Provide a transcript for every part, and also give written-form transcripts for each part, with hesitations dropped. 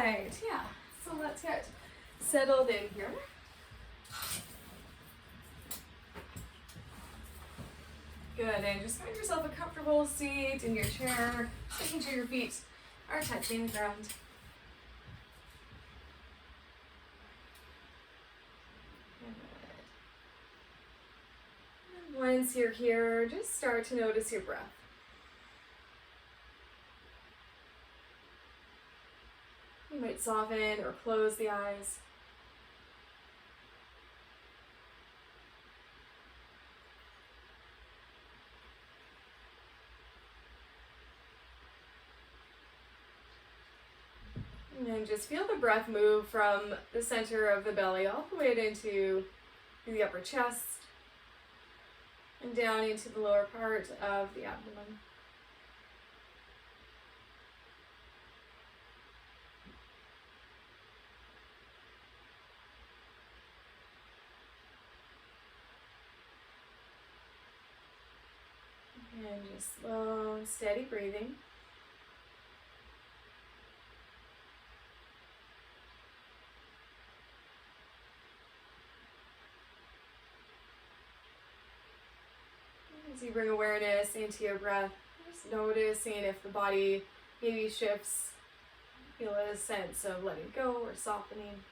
right, yeah. So let's get settled in here. Good, and just find yourself a comfortable seat in your chair, making sure your feet are touching the ground. Good. And once you're here, just start to notice your breath. You might soften or close the eyes. And then just feel the breath move from the center of the belly all the way into the upper chest and down into the lower part of the abdomen. And just slow and steady breathing. As you bring awareness into your breath, just noticing if the body maybe shifts, feel a sense of letting go or softening.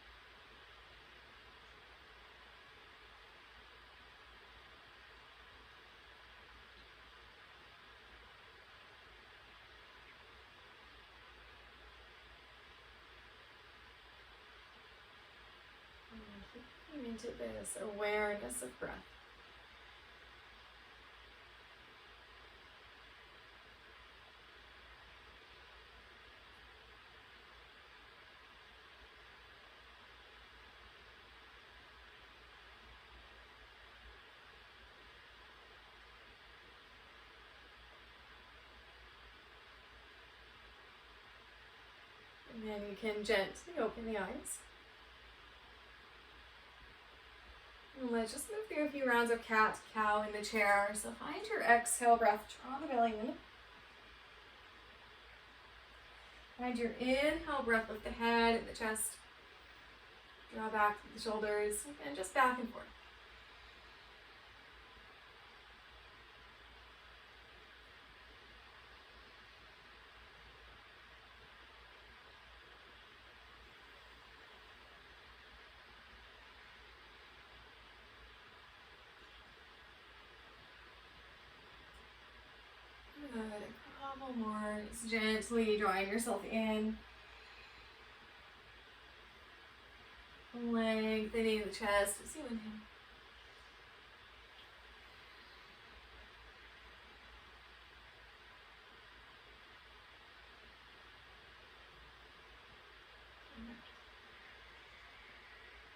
And keeping into this awareness of breath. And then you can gently open the eyes. And let's just move through a few rounds of cat, cow in the chair. So find your exhale breath, draw the belly in. Find your inhale breath, lift the head and the chest. Draw back the shoulders and just back and forth. Good. A couple more. Just gently drawing yourself in. Lengthening the chest as you inhale.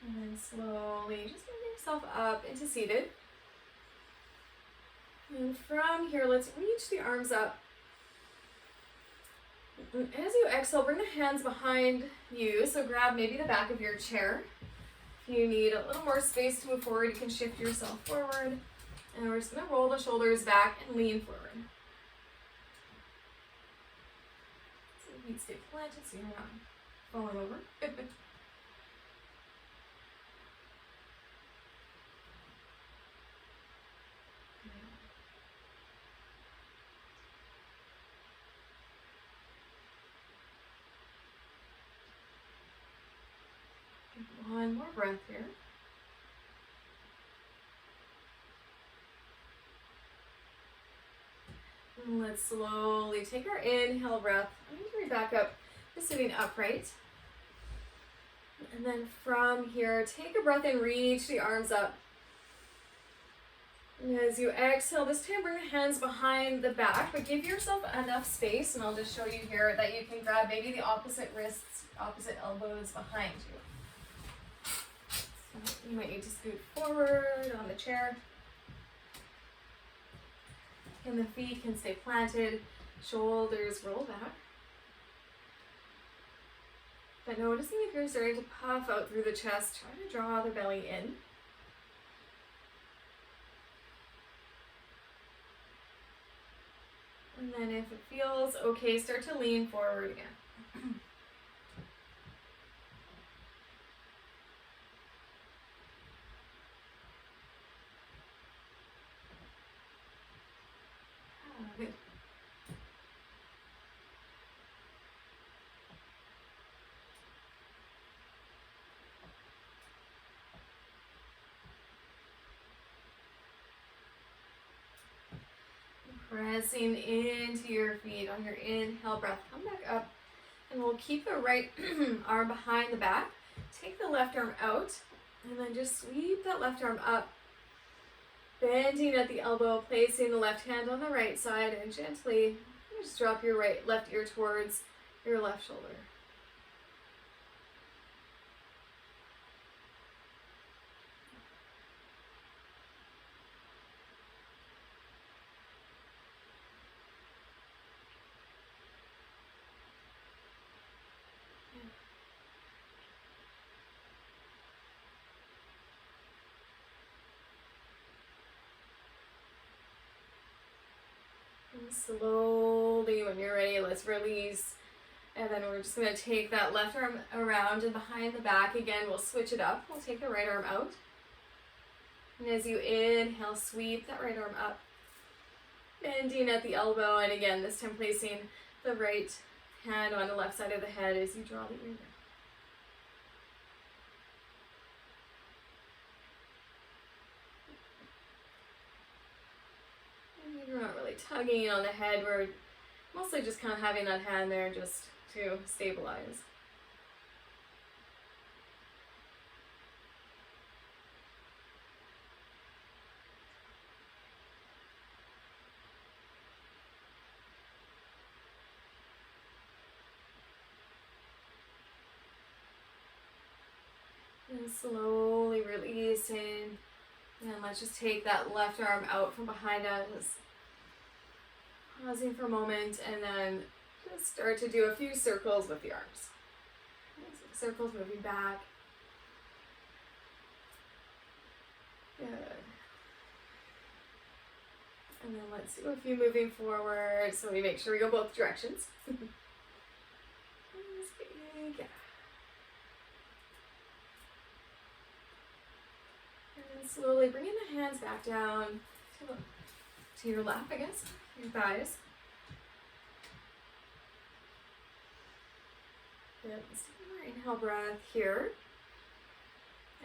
And then slowly just bring yourself up into seated. And from here, let's reach the arms up. And as you exhale, bring the hands behind you. So grab maybe the back of your chair. If you need a little more space to move forward, you can shift yourself forward. And we're just going to roll the shoulders back and lean forward. So the feet stay planted so you're not falling over. One more breath here. And let's slowly take our inhale breath. I'm going to bring back up to sitting upright. And then from here, take a breath in, reach the arms up. And as you exhale, this time bring the hands behind the back, but give yourself enough space, and I'll just show you here that you can grab maybe the opposite wrists, opposite elbows behind you. You might need to scoot forward on the chair. And the feet can stay planted, shoulders roll back. But noticing if you're starting to puff out through the chest, try to draw the belly in. And then if it feels okay, start to lean forward again. pressing into your feet on your inhale breath. Come back up, and we'll keep the right arm behind the back. Take the left arm out, and then just sweep that left arm up, bending at the elbow, placing the left hand on the right side, and gently just drop your left ear towards your left shoulder. And slowly, when you're ready, let's release. And then we're just going to take that left arm around and behind the back. Again, we'll switch it up. We'll take the right arm out. And as you inhale, sweep that right arm up, bending at the elbow. And again, this time placing the right hand on the left side of the head as you draw the ear down. We're not really tugging on the head. We're mostly just kind of having that hand there just to stabilize. And slowly releasing. And let's just take that left arm out from behind us. Pausing for a moment, and then just start to do a few circles with the arms. Circles moving back. Good. And then let's do a few moving forward, so we make sure we go both directions. Yeah. And slowly bringing the hands back down to your lap, I guess. Your thighs. Good. Let's take more inhale breath here.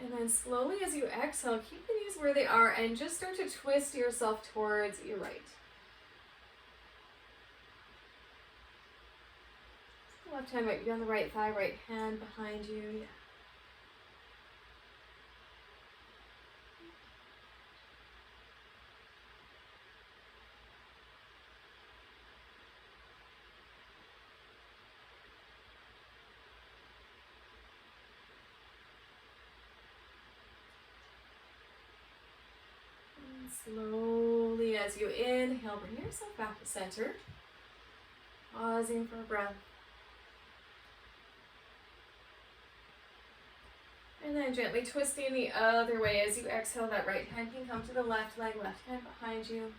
And then slowly as you exhale, keep the knees where they are and just start to twist yourself towards your right. The left hand might be on the right thigh, right hand behind you. Yeah. Slowly, as you inhale, bring yourself back to center. Pausing for a breath. And then gently twisting the other way as you exhale. That right hand can come to the left leg, left hand behind you.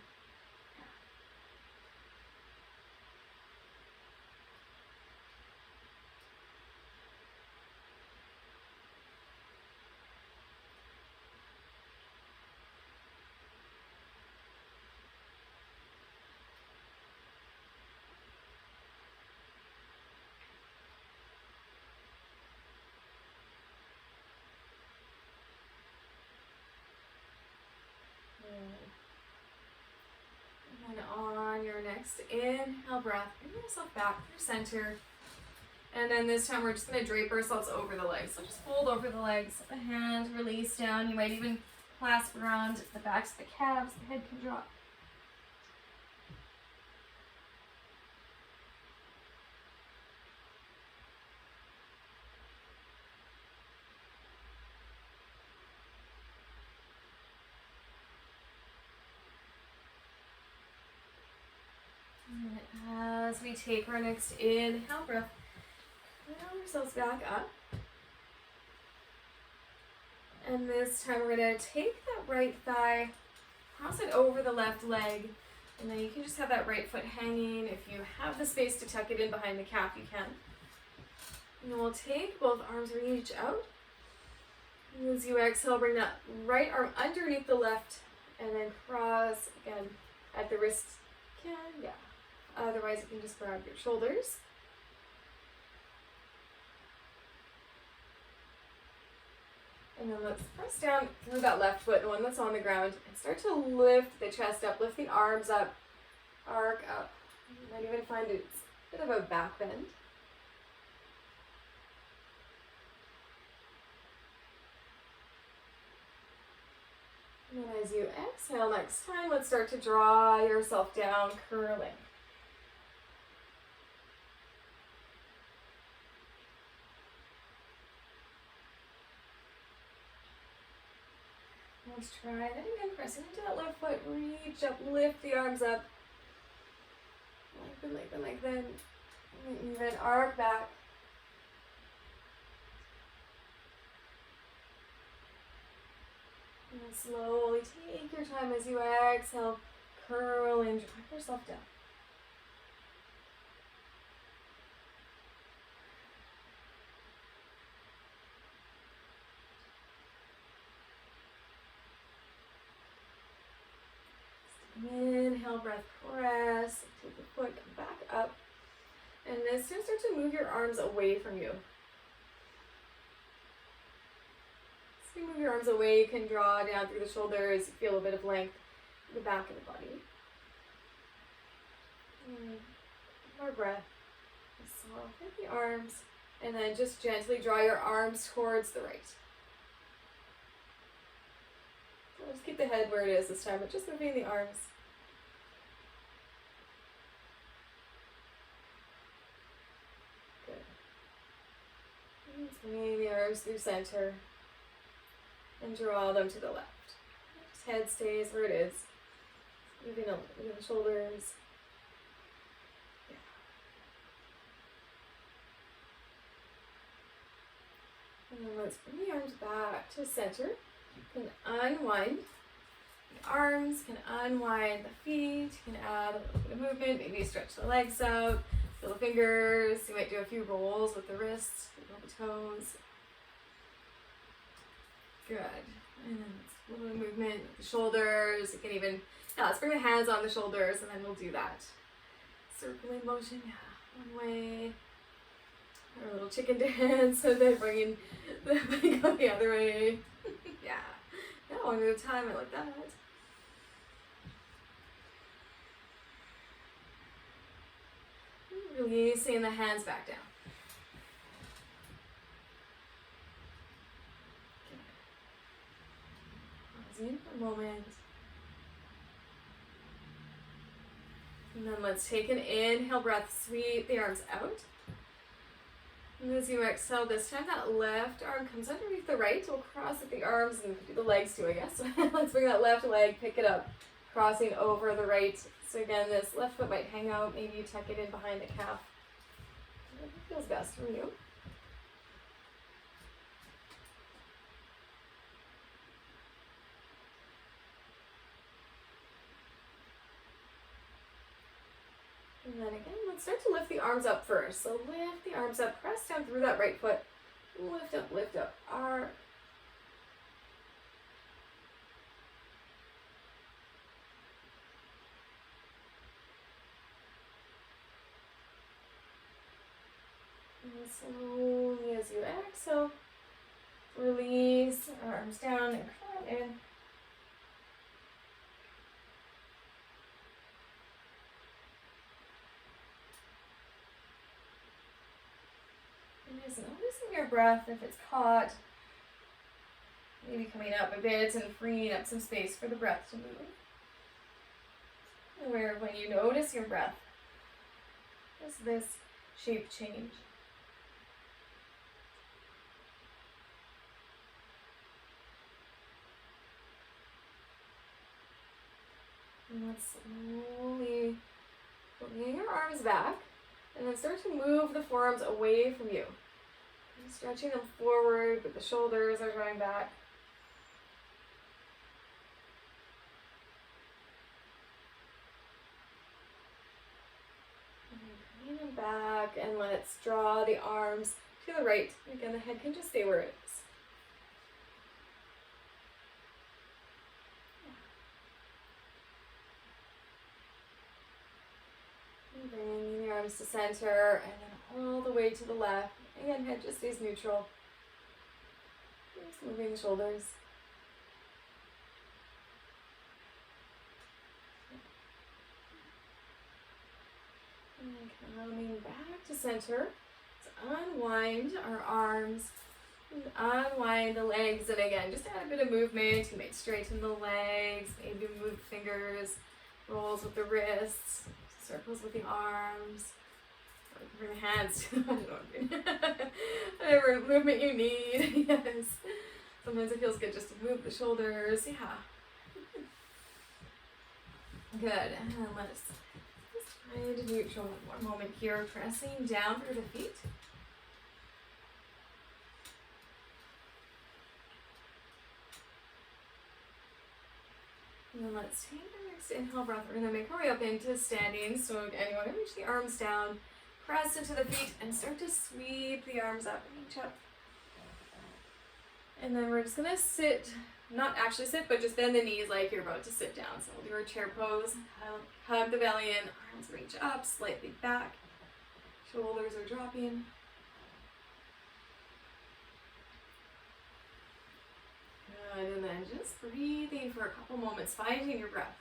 And then on your next inhale breath, bring yourself back to center. And then this time we're just going to drape ourselves over the legs. So just fold over the legs, the hand release down. You might even clasp around the backs of the calves. The head can drop. And as we take our next inhale breath, round ourselves back up. And this time we're going to take that right thigh, cross it over the left leg, and then you can just have that right foot hanging. If you have the space to tuck it in behind the calf, you can. And then we'll take both arms, reach out. And as you exhale, bring that right arm underneath the left, and then cross again at the wrists. Yeah. Otherwise, you can just grab your shoulders. And then let's press down through that left foot, the one that's on the ground, and start to lift the chest up, lift the arms up, arc up. You might even find it's a bit of a back bend. And then as you exhale next time, let's start to draw yourself down, curling. Let's try that again, pressing into that left foot, reach up, lift the arms up. Lengthen. And even arc back. And slowly take your time as you exhale, curl and drop yourself down. Inhale, breath, press, take the foot, come back up. And then start to move your arms away from you. So you move your arms away, you can draw down through the shoulders, feel a bit of length in the back of the body. More breath. Soften the arms, and then just gently draw your arms towards the right. So just keep the head where it is this time, but just moving the arms. Swing the arms through center and draw them to the left. Just head stays where it is. Moving the shoulders. Yeah. And then let's bring the arms back to center. You can unwind the arms, can unwind the feet, you can add a little bit of movement, maybe stretch the legs out. Feel the fingers, you might do a few rolls with the wrists, the toes. Good. And then a little bit of movement with the shoulders. You can even, let's bring the hands on the shoulders and then we'll do that. Circling motion, one way. Or a little chicken dance, and then bringing go the other way. One at a time, I like that. Releasing the hands back down. Pausing for a moment. And then let's take an inhale breath, sweep the arms out. And as you exhale this time, that left arm comes underneath the right. So we'll cross at the arms and do the legs too, I guess. Let's bring that left leg, pick it up, crossing over the right. So again, this left foot might hang out. Maybe you tuck it in behind the calf. Whatever feels best for you. And then again, let's start to lift the arms up first. So lift the arms up, press down through that right foot. Lift up, arc. And slowly as you exhale, release, arms down and curl in. Just noticing your breath, if it's caught, maybe coming up a bit and freeing up some space for the breath to move. Aware of when you notice your breath, does this shape change? And let's slowly bring your arms back, and then start to move the forearms away from you. Stretching them forward, but the shoulders are drawing back. And bring them back, and let's draw the arms to the right. Again, the head can just stay where it is. And bringing the arms to center, and then all the way to the left. Again, head just stays neutral. Just moving the shoulders. And coming back to center. Let's unwind our arms. And unwind the legs. And again, just add a bit of movement. You might straighten the legs. Maybe move the fingers. Rolls with the wrists. Circles with the arms. Bring the hands. I don't know. Whatever movement you need. Yes. Sometimes it feels good just to move the shoulders. Yeah. Good. And let's just find neutral one more moment here. Pressing down through the feet. And then let's take the next inhale breath. We're going to make our way up into standing. So again, you want to reach the arms down. Press into the feet and start to sweep the arms up. Reach up. And then we're just going to sit, not actually sit, but just bend the knees like you're about to sit down. So we'll do our chair pose. Hug the belly in. Arms reach up, slightly back. Shoulders are dropping. Good. And then just breathing for a couple moments, finding your breath.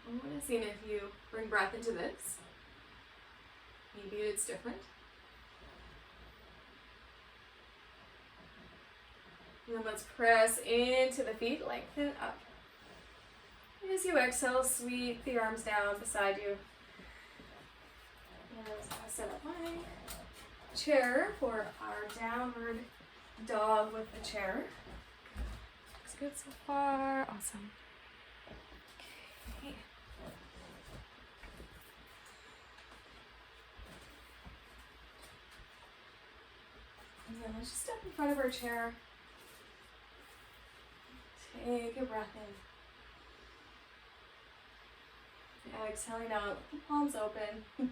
I want to see if you bring breath into this. Maybe it's different. And then let's press into the feet, lengthen up. As you exhale, sweep the arms down beside you. And I'll set up my chair for our downward dog with the chair. Looks good so far. Awesome. Okay. And then let's just step in front of our chair. Take a breath in. Exhaling out, the palms open. And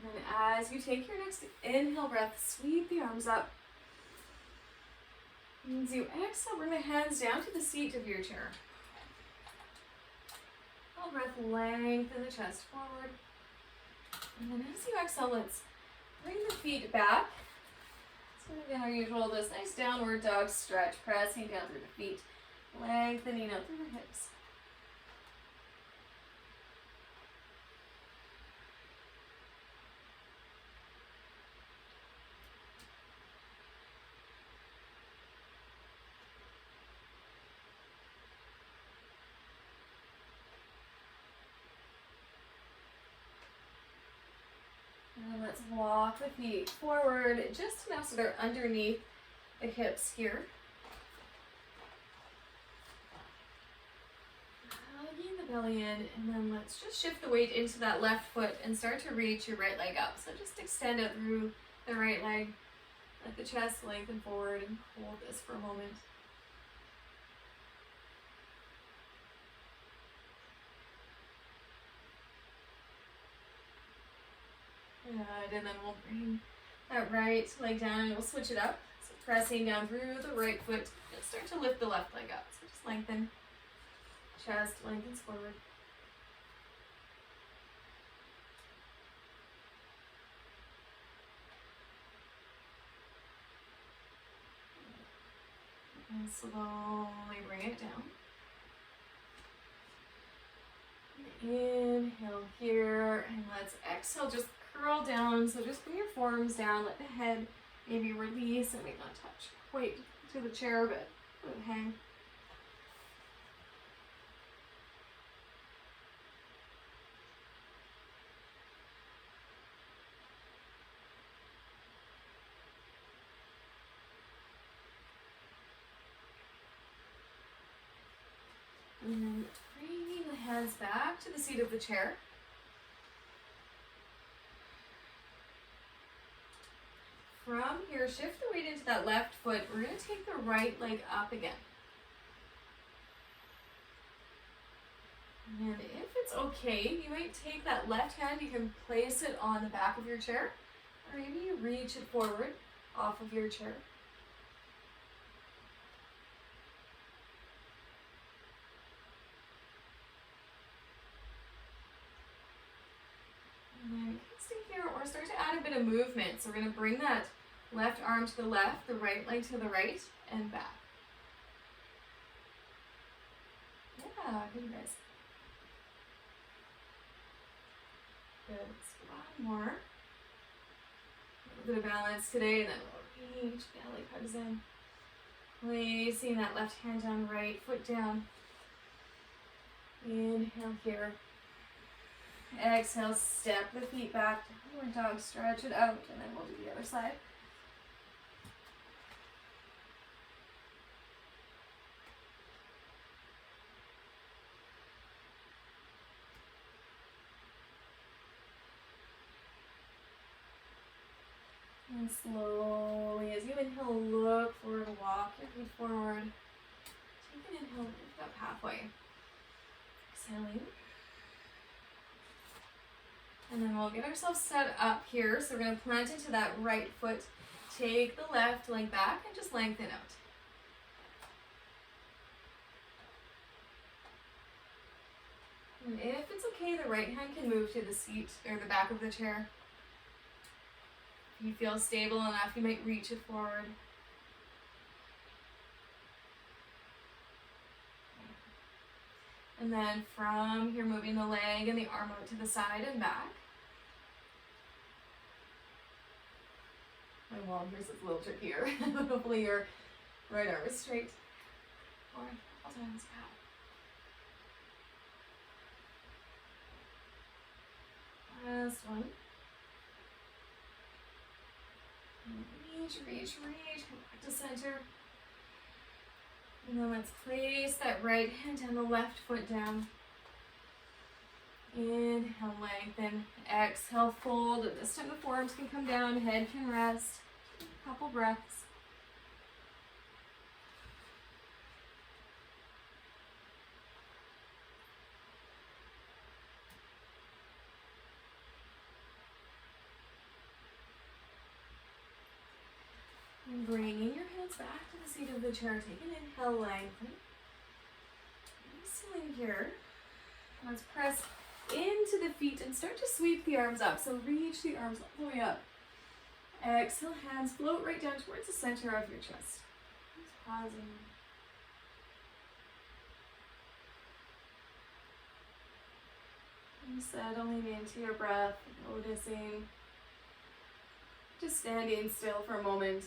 then as you take your next inhale breath, sweep the arms up. And as you exhale, bring the hands down to the seat of your chair. Full breath, lengthen the chest forward. And then as you exhale, let's bring the feet back. So again, our usual, this nice downward dog stretch, pressing down through the feet, lengthening out through the hips. And let's walk the feet forward just enough so they're underneath the hips here. Hugging the belly in, and then let's just shift the weight into that left foot and start to reach your right leg up. So just extend it through the right leg. Let the chest lengthen forward and hold this for a moment. Good, and then we'll bring that right leg down and we'll switch it up. So pressing down through the right foot and start to lift the left leg up. So just lengthen, chest lengthens forward. And slowly bring it down. Inhale here, and let's exhale, just curl down. So just bring your forearms down, let the head maybe release and maybe not touch quite to the chair, but let it hang. And then bringing the hands back to the seat of the chair. From here, shift the weight into that left foot. We're going to take the right leg up again. And if it's okay, you might take that left hand, you can place it on the back of your chair, or maybe you reach it forward off of your chair. And then you can stay here or start to add a bit of movement. So we're going to bring that left arm to the left, the right leg to the right, and back. Yeah, good guys. Good. Let's do one more. A little bit of balance today, and then we'll reach, belly hugs in. Placing that left hand down, right foot down. Inhale here. Exhale, step the feet back. Downward dog, stretch it out, and then we'll do the other side. And slowly, as you inhale, look forward, walk your feet forward. Take an inhale, lift up halfway. Exhaling. And then we'll get ourselves set up here. So we're going to plant into that right foot. Take the left leg back and just lengthen out. And if it's okay, the right hand can move to the seat or the back of the chair. If you feel stable enough, you might reach it forward. And then from here, moving the leg and the arm out to the side and back. My mom, here's a little trickier. Hopefully your right arm is straight. Or all times out. Last one. Reach, reach, reach. Come back to center. And then let's place that right hand down, the left foot down. Inhale, lengthen. Exhale, fold. And this time the forearms can come down, head can rest. A couple breaths. And bringing your hands back to the seat of the chair. Take an inhale, lengthen. Releasing here. Let's press into the feet and start to sweep the arms up. So reach the arms all the way up. Exhale, hands float right down towards the center of your chest. Just pausing. And settling into your breath, noticing. Just standing still for a moment.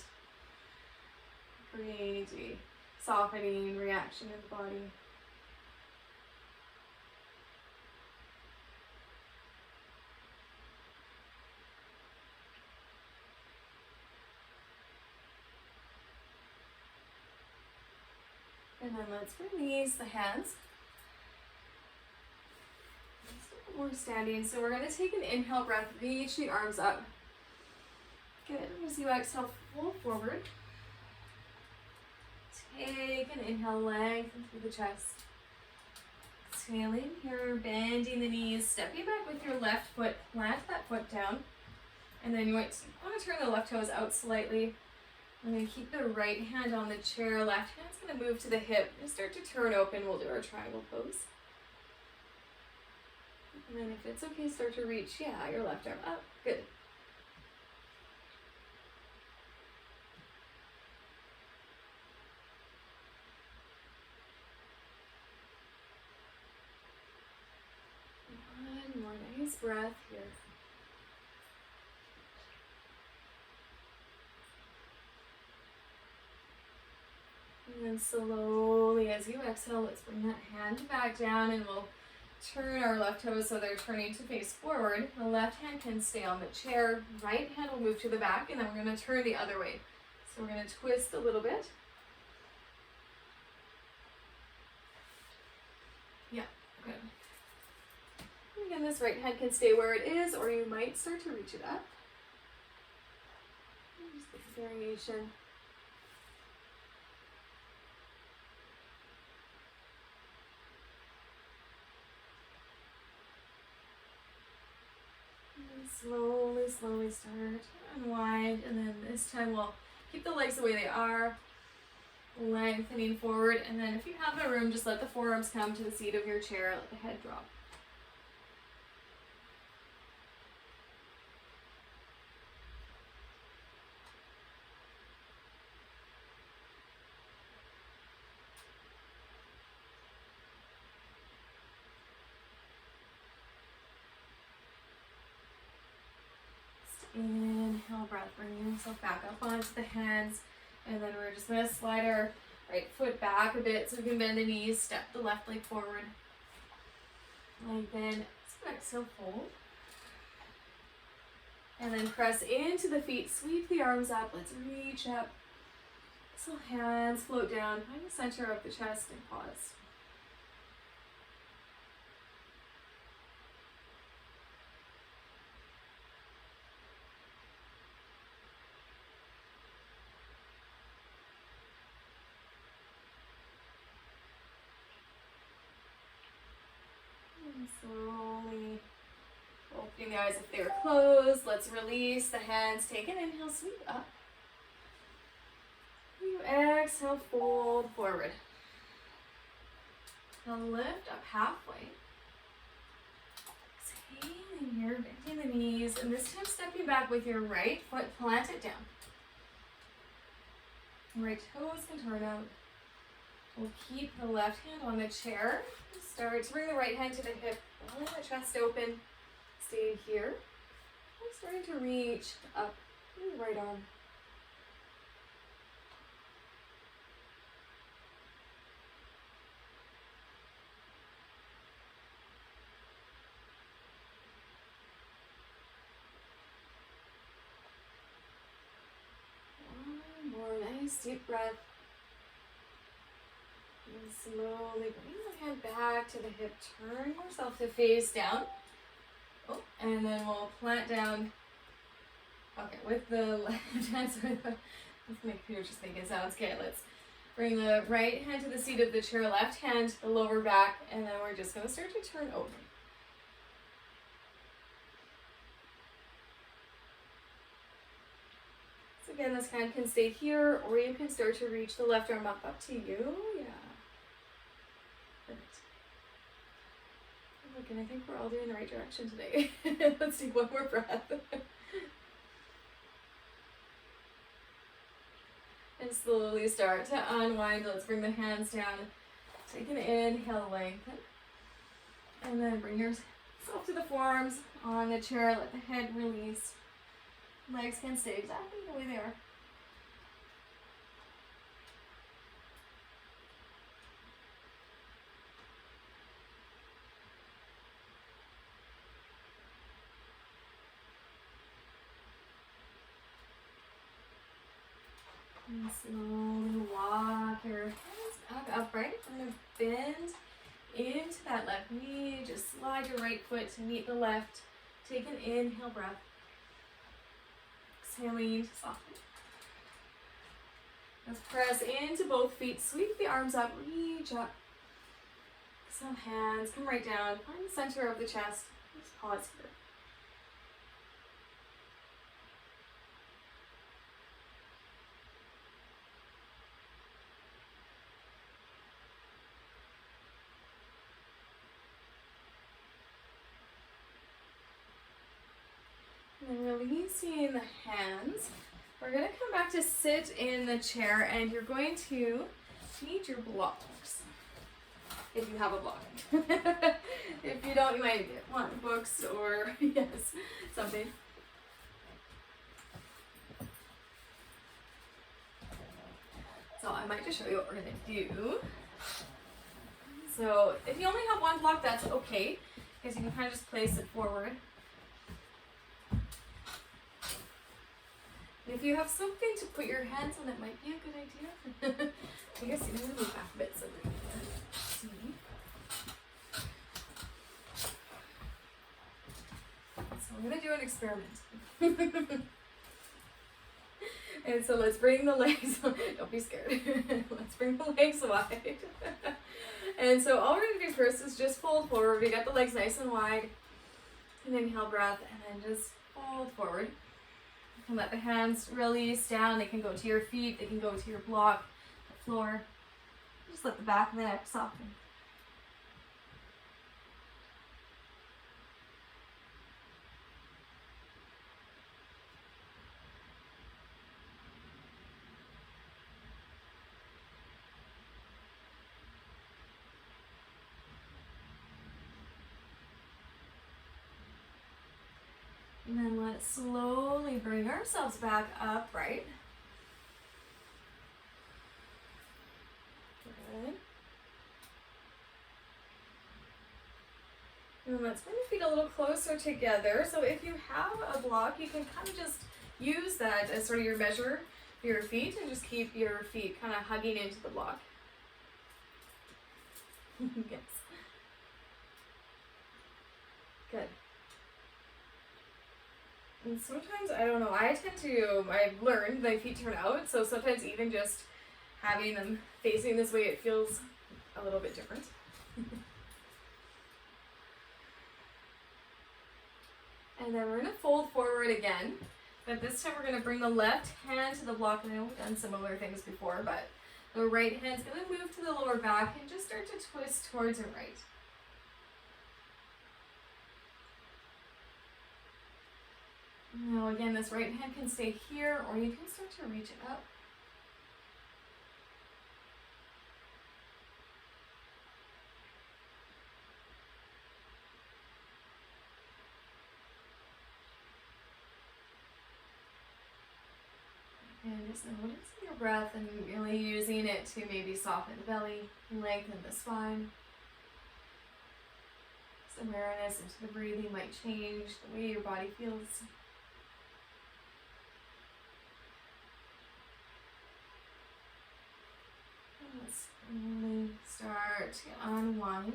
Create a softening reaction in the body. And then let's release the hands. Just more standing. So we're going to take an inhale breath, reach the arms up. Good. As you exhale, fold forward. Take an inhale, lengthen through the chest. Exhaling here, bending the knees, stepping back with your left foot, plant that foot down. And then you want to turn the left toes out slightly. And then keep the right hand on the chair. Left hand's going to move to the hip. And start to turn open. We'll do our triangle pose. And then if it's okay, start to reach, your left arm up. Good. One more nice breath here. And then slowly, as you exhale, let's bring that hand back down and we'll turn our left toes so they're turning to face forward. The left hand can stay on the chair. Right hand will move to the back, and then we're going to turn the other way. So we're going to twist a little bit. Yeah, good. And again, this right hand can stay where it is, or you might start to reach it up. Just a variation. Slowly start to unwind, and then this time we'll keep the legs the way they are, lengthening forward, and then if you have the room, just let the forearms come to the seat of your chair, let the head drop. breath, bringing yourself back up onto the hands. And then we're just going to slide our right foot back a bit so we can bend the knees, step the left leg forward. And then exhale, fold. And then press into the feet, sweep the arms up. Let's reach up. So hands float down, find the center of the chest and pause. And slowly opening the eyes if they're closed. Let's release the hands. Take an inhale, sweep up. You exhale, fold forward. Now lift up halfway. Exhaling here, bending the knees, and this time stepping back with your right foot, plant it down. Right toes can turn out. We'll keep the left hand on the chair. Start to bring the right hand to the hip, rolling the chest open. Stay here. We're starting to reach up, right arm. One more nice deep breath. And slowly bring the hand back to the hip. Turn yourself to face down. Oh, and then we'll plant down. Okay, with the left hand. Sorry, let's make computer just making sounds. Okay, let's bring the right hand to the seat of the chair, left hand to the lower back, and then we're just going to start to turn over. So again, this hand can stay here, or you can start to reach the left arm up to you. Yeah. Perfect. Look, and I think we're all doing the right direction today. Let's do one more breath. And slowly start to unwind. Let's bring the hands down. Take an inhale, lengthen. And then bring yourself to the forearms on the chair. Let the head release. Legs can stay exactly the way they are. And slowly walk your hands back upright. We're going to bend into that left knee. Just slide your right foot to meet the left. Take an inhale breath. Exhaling to soften. Let's press into both feet. Sweep the arms up. Reach up. Exhale, hands come right down. Find the center of the chest. Just pause here. And then releasing the hands. We're going to come back to sit in the chair, and you're going to need your blocks. If you have a block. If you don't, you might want books or, yes, something. So I might just show you what we're going to do. So if you only have one block, that's okay, because you can kind of just place it forward. If you have something to put your hands on, it might be a good idea. I guess I'm going to move back a bit so we can see. So I'm going to do an experiment. And so let's bring the legs, don't be scared. Let's bring the legs wide. And so all we're going to do first is just fold forward. We got the legs nice and wide. And inhale breath, and then just fold forward. And let the hands release down. They can go to your feet. They can go to your block, the floor. Just let the back of the neck soften. And then let And slowly bring ourselves back upright. Good. And let's bring the feet a little closer together. So if you have a block, you can kind of just use that as sort of your measure for your feet and just keep your feet kind of hugging into the block. Yes. Good. And sometimes, I don't know, I've learned my feet turn out, so sometimes even just having them facing this way, it feels a little bit different. And then we're going to fold forward again, but this time we're going to bring the left hand to the block. I know we've done similar things before, but the right hand's going to move to the lower back and just start to twist towards the right. Now again, this right hand can stay here, or you can start to reach it up. And just noticing your breath and really using it to maybe soften the belly, lengthen the spine. This awareness into the breathing might change the way your body feels. Let's slowly start to unwind.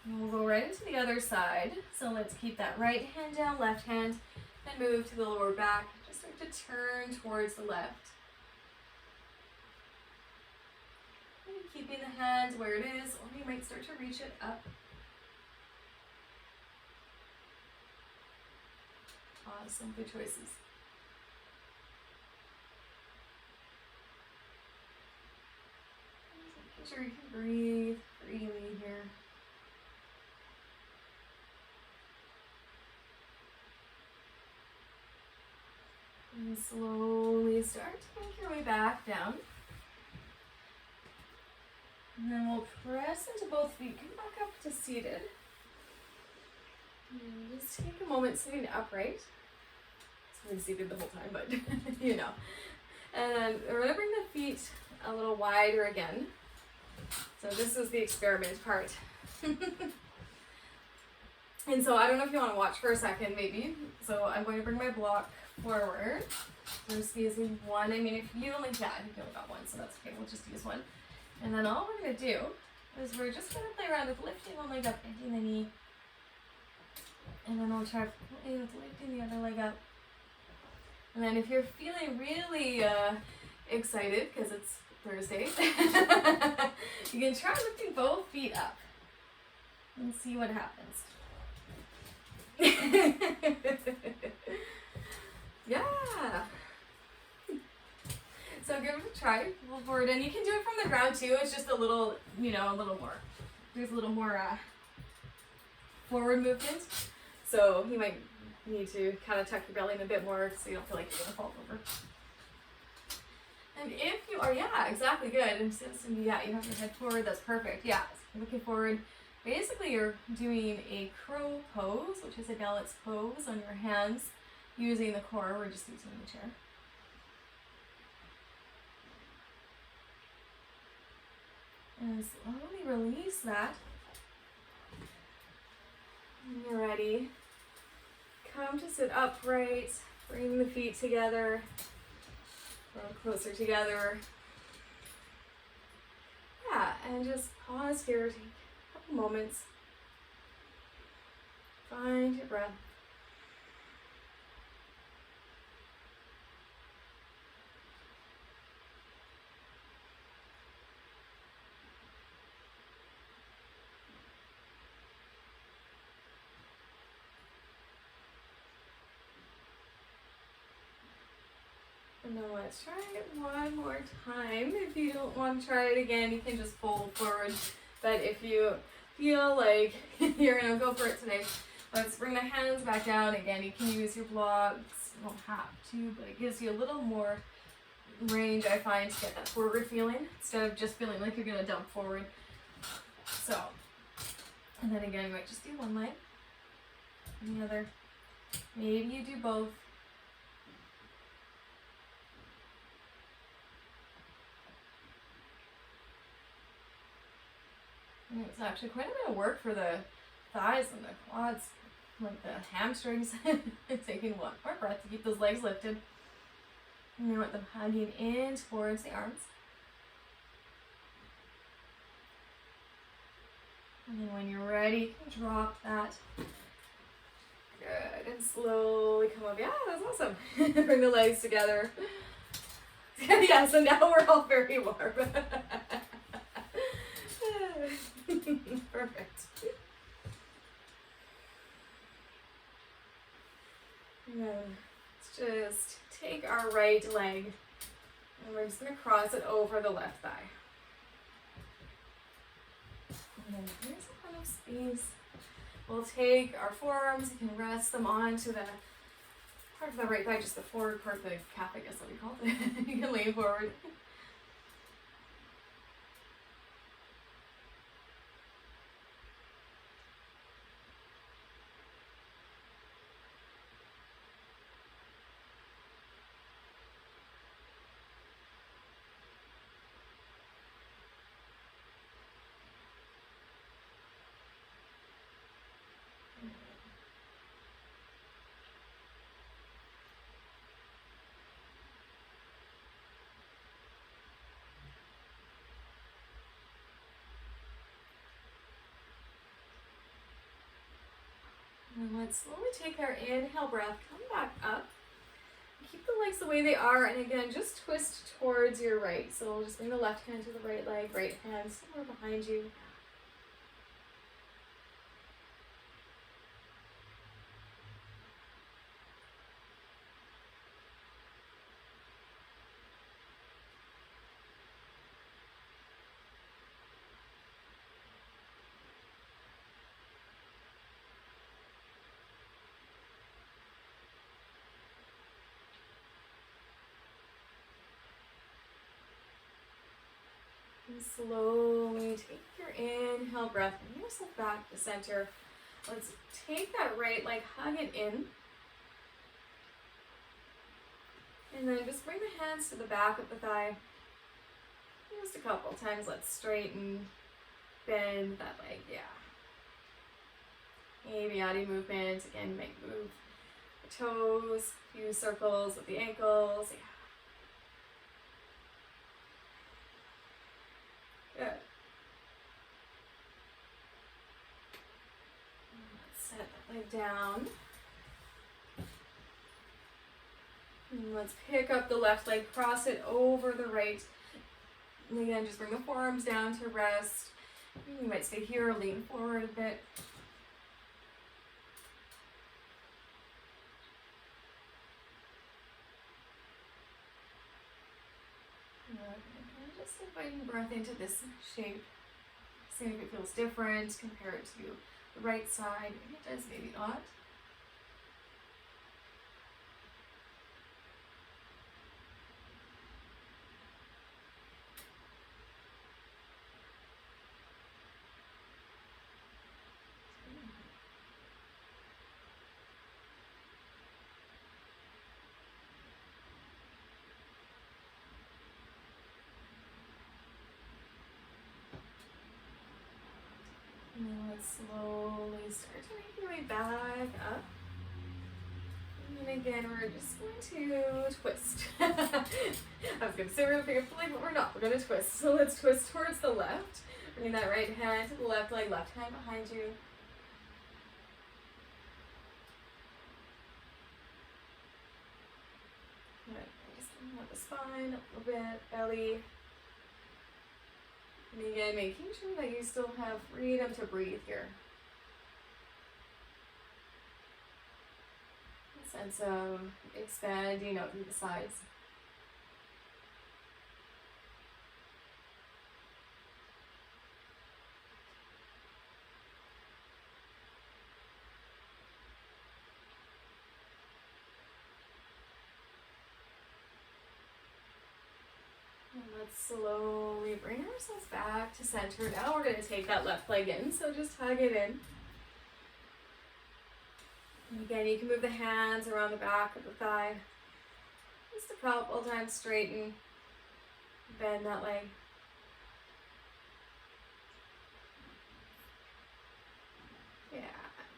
And we'll go right into the other side. So let's keep that right hand down, left hand, and move to the lower back. Just start to turn towards the left. And keeping the hands where it is, or you might start to reach it up. Awesome, good choices. Make sure you can breathe freely here. And slowly start to make your way back down. And then we'll press into both feet. Come back up to seated. And just take a moment sitting upright. It's been seated the whole time, but you know. And then we're going to bring the feet a little wider again. So this is the experiment part. And so I don't know if you want to watch for a second, maybe. So I'm going to bring my block forward. We're just using one. I mean, if you only got one, so that's okay. We'll just use one. And then all we're going to do is we're just going to play around with lifting one leg up, bending the knee. And then we'll try playing with lifting the other leg up. And then if you're feeling really excited, because it's Thursday, you can try lifting both feet up and see what happens. Yeah. So give it a try. Pull forward, and you can do it from the ground too. It's just a little, a little more. There's a little more forward movement. So you might need to kind of tuck your belly in a bit more so you don't feel like you're going to fall over. And if you are, yeah, exactly, good. And you have your head forward, that's perfect. Yeah, looking forward. Basically, you're doing a crow pose, which is a balance pose on your hands using the core. We're just using the chair. And slowly release that. When you're ready, come to sit upright, bring the feet together, draw closer together. Yeah, and just pause here, take a couple moments. Find your breath. And then let's try it one more time. If you don't want to try it again, you can just fold forward. But if you feel like you're going to go for it today, let's bring the hands back down. Again, you can use your blocks. You don't have to, but it gives you a little more range, I find, to get that forward feeling instead of just feeling like you're going to dump forward. So, and then again, you might just do one leg and the other. Maybe you do both. And it's actually quite a bit of work for the thighs and the quads, like the hamstrings. Taking one more breath to keep those legs lifted. And you want them hugging in towards the arms. And then when you're ready, you can drop that. Good. And slowly come up. Yeah, that's awesome. Bring the legs together. Yeah, so now we're all very warm. Perfect. And then let's just take our right leg and we're just going to cross it over the left thigh. And then here's a lot of space. We'll take our forearms, you can rest them onto the part of the right thigh, just the forward part of the calf, I guess that we call it. You can lean forward. And let's slowly take our inhale breath, come back up. Keep the legs the way they are, and again, just twist towards your right. So we'll just bring the left hand to the right leg, right hand somewhere behind you. And slowly take your inhale breath, bring yourself back to center. Let's take that right leg, hug it in. And then just bring the hands to the back of the thigh. Just a couple times, let's straighten, bend that leg, yeah. Maybe adding movement, again, move the toes, a few circles with the ankles, yeah. Good. Let's set that leg down. And let's pick up the left leg, cross it over the right. And again, just bring the forearms down to rest. You might stay here or lean forward a bit. Just inviting breath into this shape. See if it feels different compared to the right side. Maybe it does, maybe not. And then let's slowly start to make your way back up. And then again, we're just going to twist. I was going to say we're going to pick up the leg, but we're not. We're going to twist. So let's twist towards the left. Bring that right hand to the left leg, left hand behind you. Good. Just let the spine, a little bit, belly. And again, making sure that you still have freedom to breathe here. A sense of expanding out through the sides. Let's slowly bring ourselves back to center. Now we're going to take that left leg in, so just hug it in. And again, you can move the hands around the back of the thigh. Just a couple times, straighten, bend that leg. Yeah,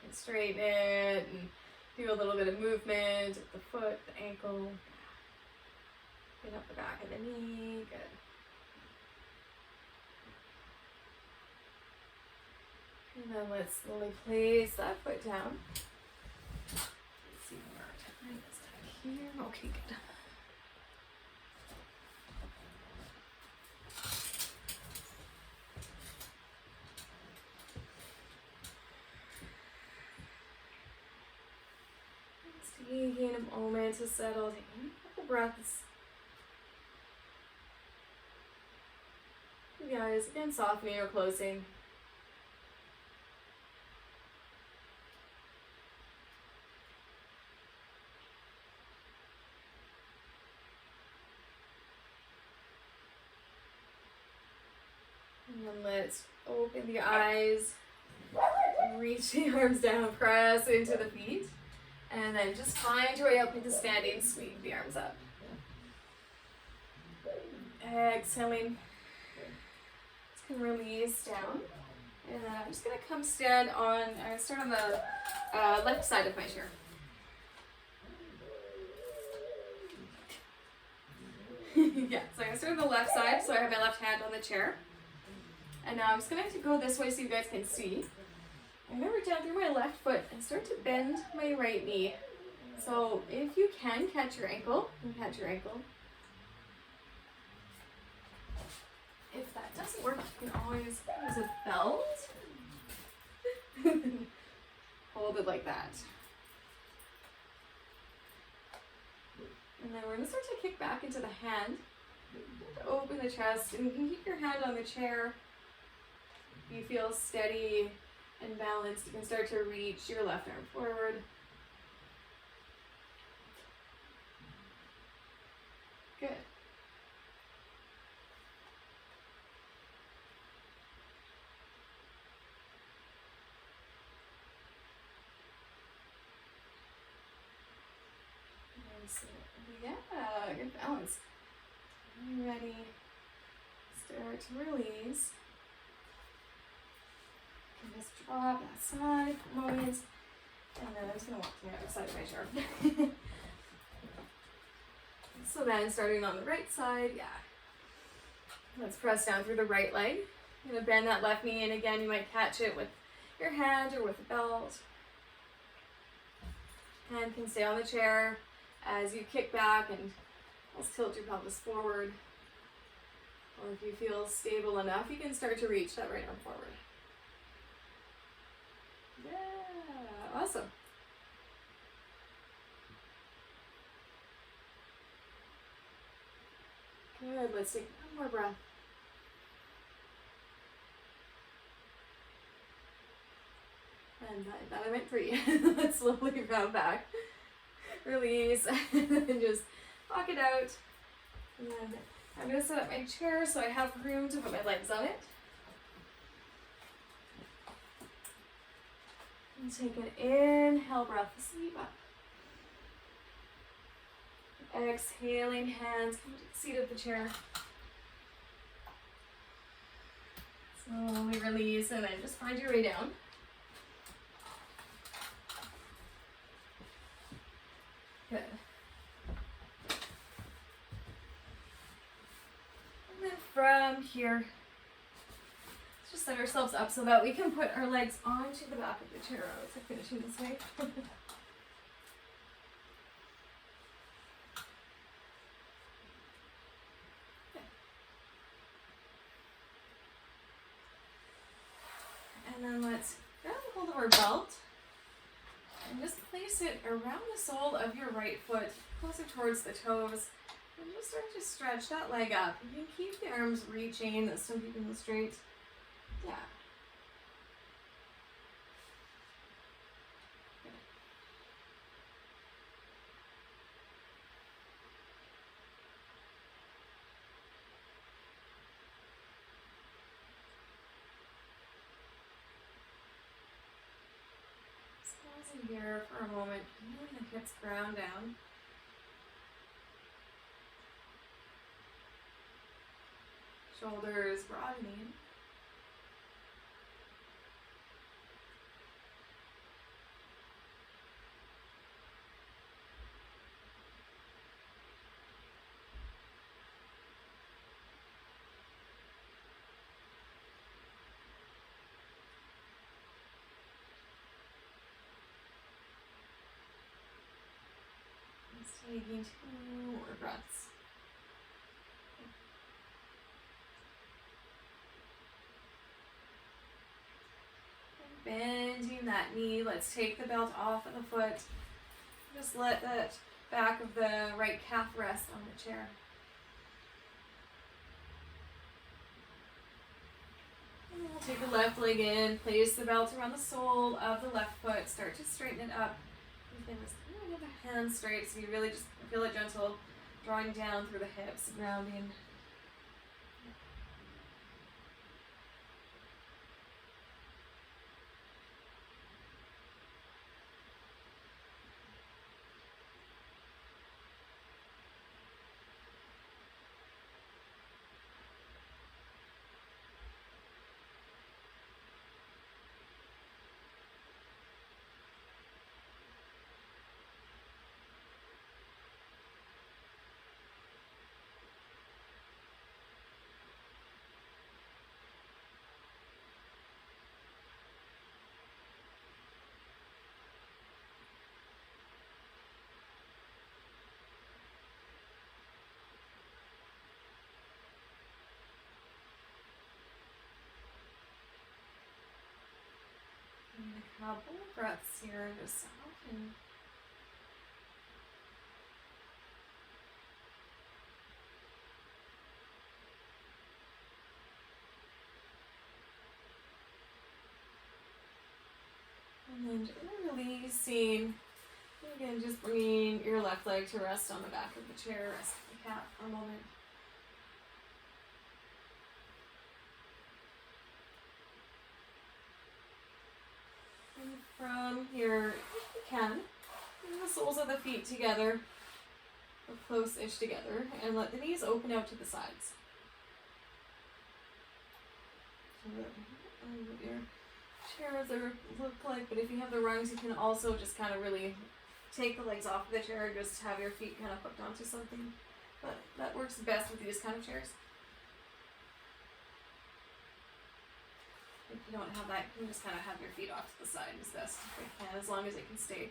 and straighten it and do a little bit of movement at the foot, the ankle. Get up the back of the knee, good. And then let's slowly place that foot down. Let's see where our time is at here. Okay, good. Just taking a moment to settle, taking a couple breaths. The eyes again softening or closing. And then let's open the eyes, reach the arms down, press into the feet, and then just find your way up into standing, sweep the arms up. Exhaling, just gonna release down, and then I'm just gonna come stand on, I'm gonna start on the left side of my chair. Yeah, so I'm gonna start on the left side, so I have my left hand on the chair. And now I'm just going to go this way so you guys can see. I'm going to reach down through my left foot and start to bend my right knee. So if you can catch your ankle, you can catch your ankle. If that doesn't work, you can always use a belt. Hold it like that. And then we're going to start to kick back into the hand. To open the chest, and you can keep your hand on the chair. If you feel steady and balanced, you can start to reach your left arm forward. Good. Yeah, good balance. Ready. Start to release. Just drop that side for a moment, and then I'm just going to walk to the other side of my chair. So then, starting on the right side, yeah. Let's press down through the right leg. I'm going to bend that left knee, and again, you might catch it with your hand or with a belt. Hand can stay on the chair as you kick back and almost tilt your pelvis forward. Or if you feel stable enough, you can start to reach that right arm forward. Yeah, awesome. Good, let's take one more breath. And that I meant 3. Let's slowly round back. Release, and then just walk it out. And then I'm going to set up my chair so I have room to put my legs on it. And take an inhale breath, sleep up. Exhaling, hands come to the seat of the chair. Slowly release, and then just find your way down. Good. And then from here, let's just set ourselves up so that we can put our legs onto the back of the chair. Let's finishing this way. And then let's grab a hold of our belt and just place it around the sole of your right foot, closer towards the toes, and just start to stretch that leg up. You can keep the arms reaching, still keeping them straight. Yeah. Resting here for a moment, feeling the hips ground down. Shoulders broadening. Just taking 2 more breaths. Bending that knee. Let's take the belt off of the foot. Just let that back of the right calf rest on the chair. And then we'll take the left leg in, place the belt around the sole of the left foot, start to straighten it up. You can just get the hands straight so you really just feel it gentle, drawing down through the hips, grounding. And a couple of breaths here, just soften. And then releasing. Again, just bringing your left leg to rest on the back of the chair, rest the cat for a moment. And from here, if you can, bring the soles of the feet together, or close-ish together, and let the knees open out to the sides. So what your chairs look like, but if you have the rungs, you can also just kind of really take the legs off of the chair, just have your feet kind of hooked onto something. But that works best with these kind of chairs. If you don't have that, you can just kind of have your feet off to the side as best if you can, as long as it can stay.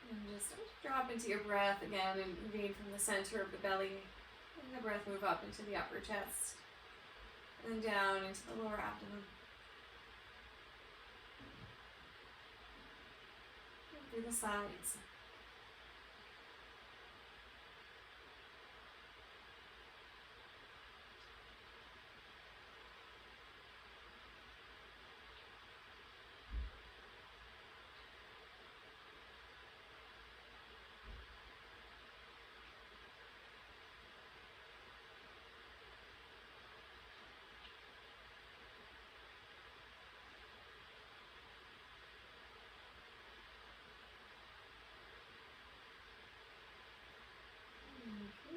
And just start to drop into your breath again and moving from the center of the belly. And the breath move up into the upper chest. And down into the lower abdomen. And through the sides.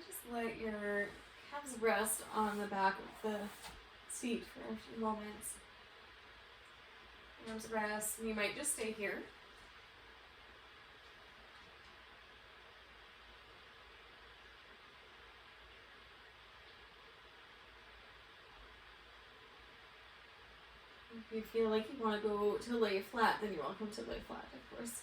Just let your calves rest on the back of the seat for a few moments. Arms rest, and you might just stay here. If you feel like you want to go to lay flat, then you're welcome to lay flat, of course.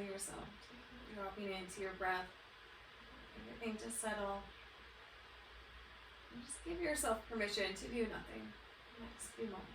yourself, dropping into your breath, everything to settle. And just give yourself permission to do nothing the next few moments.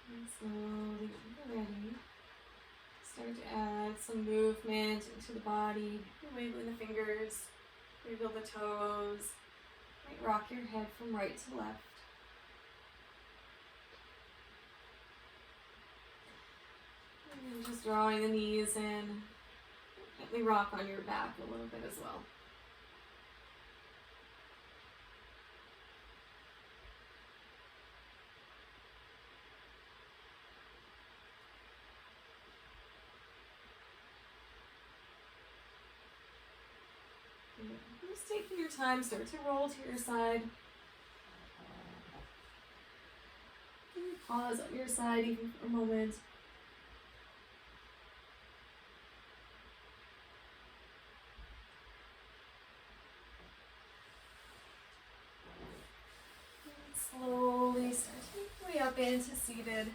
And slowly, when you're ready, start to add some movement into the body. Wiggling the fingers, wiggle the toes. Might rock your head from right to left. And just drawing the knees in. Gently rock on your back a little bit as well. Just taking your time, start to roll to your side. Pause on your side even for a moment. And slowly start to make your way up into seated.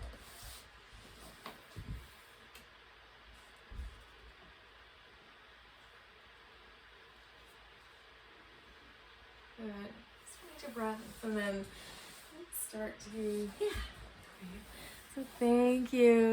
Good. Just your breath and then start to, So thank you.